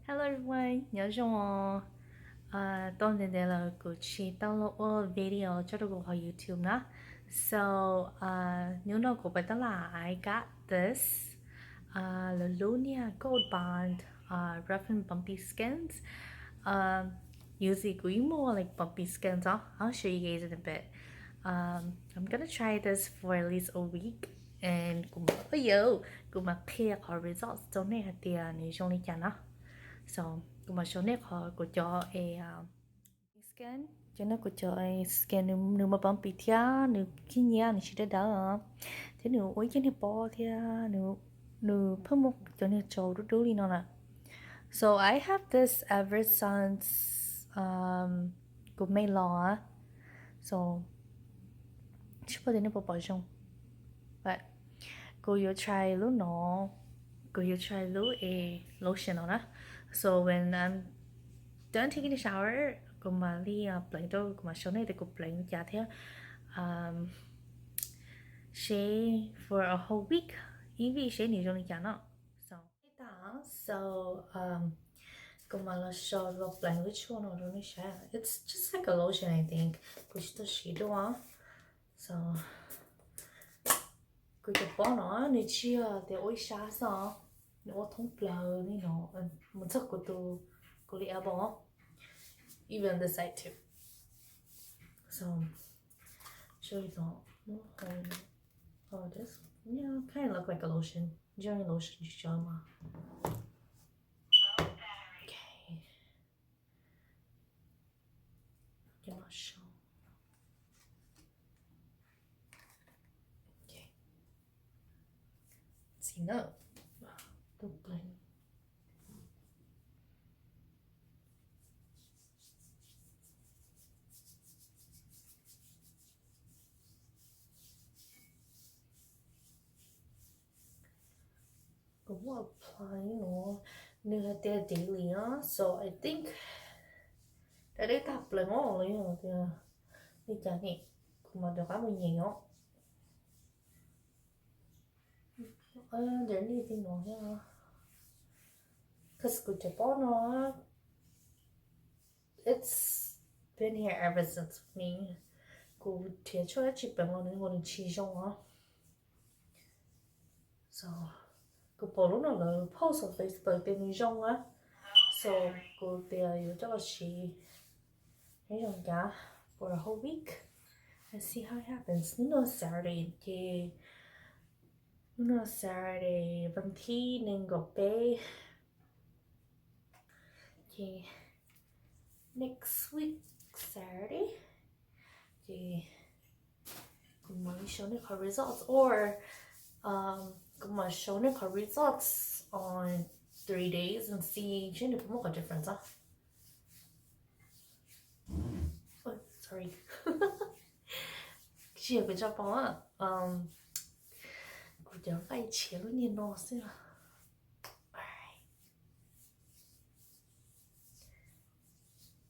Hello everyone, nhớ trong tôi đến đây là của chị download video cho được vào YouTube đó. So, nếu nó của bạn đó là I got this Lotion Gold Bond Rough and Bumpy Skins. Usually we more like bumpy skins. I'll show you guys in a bit. I'm gonna try this for at least a week. And cũng mà clear our results trong này hạt tiền nếu trong lý chẳng đó. So, cũng mà số này của cho scan cho nó của cho scan nếu mà bấm bị thia nếu khi nhà thì chỉ đã đỡ thế nếu ôi cái này bỏ thia nếu nếu phơm một cho nên cho đủ đi nó nè. So I have this ever since của mấy lò so chưa bao giờ nó bỏ trong but go you try lúc nó go you try lúc lotion nó nè. So when I'm done taking a shower cũng mà đi play đâu cũng mà sau này thì cũng play với cha thế shave for a whole week ý vì shave nhiều trong nhà nó so cũng mà là show lo play với chú nó rồi nó share it's just like a lotion I think cũng chỉ chỉ đó so cũng cái bỏ nó này chia để ôi xa sao nó thông play này nó một chắc của tôi của đi bỏ even the side too. So show you the oh this yeah kind of look like a lotion. Generally lotion you show them. Okay. You're not sure. Okay. See no. Don't blame. What applying or near their daily so I think that they tập lại ngó rồi thì đi chả nhỉ cũng mà được khá nhiều there anything more here cause good no it's been here ever since me cô thiệt cho chị bằng nó nên chi trong so cô bỏ lúc nào là post on Facebook bên mình trong so cô tiền cho chị thấy trong cả for a whole week and see how it happens. No Saturday thì no Saturday bằng thi nên gặp bé thì next week Saturday thì cũng mới show được her results or cũng mà show được her results on 3 days and see chứ được một cái difference oh sorry chỉ cái cho bỏ cũng chẳng phải chế luôn nhìn nó xem alright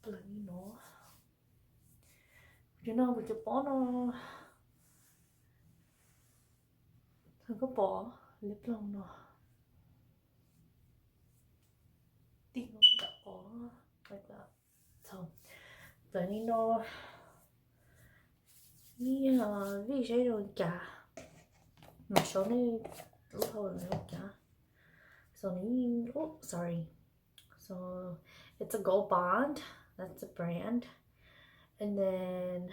bloody nó you know cái bỏ nó thằng có bỏ lip lông nó tí nó đã bỏ like that so bloody nó như vì thế rồi cả mà số này lúc thôi rồi cả so oh sorry so it's a gold bond that's a brand and then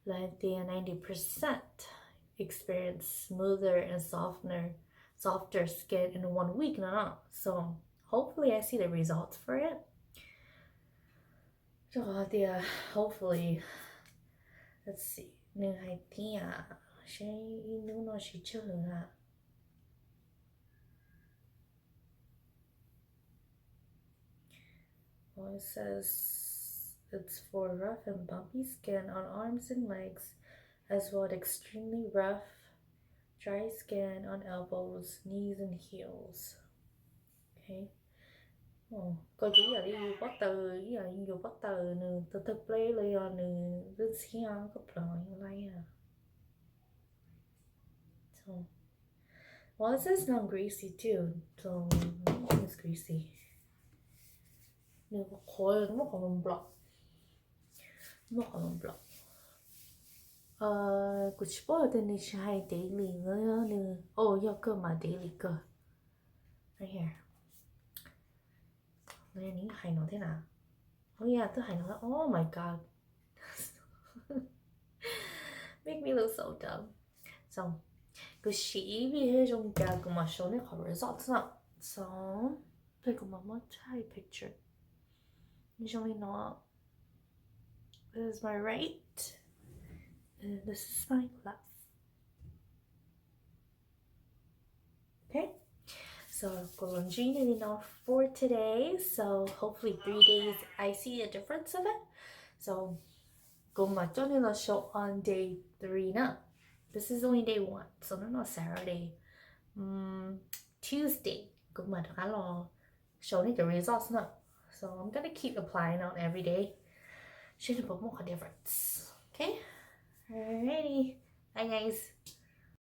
like the 90% experience smoother and softer skin in 1 week no so hopefully I see the results for it so hopefully let's see nếu hay thì sẽ nếu nó sẽ chưa well it says it's for rough and bumpy skin on arms and legs as well as extremely rough dry skin on elbows knees and heels okay coi chỉ là đi bắt từ ý là dùng bắt từ nè từ từ play lên nè đến xí có play lại so well it says non greasy too so it's greasy nửa khối nó còn một block nó còn một block của chị bảo tên này hay daily nữa nè oh yêu cơ mà daily cơ right here này ní hay nó thế nào oh yeah tôi hay nó oh my god make me look so dumb so 그12회 정도 그 마셔네 거기서 so 그리고 mama try picture usually not this is my right and this is my left okay so laundry enough for today so hopefully 3 days I see a difference of it so go my show on day 3 now this is only day 1 so no Saturday Tuesday good mà khá lo show the results now so I'm gonna keep applying on every day should have more difference okay alrighty bye guys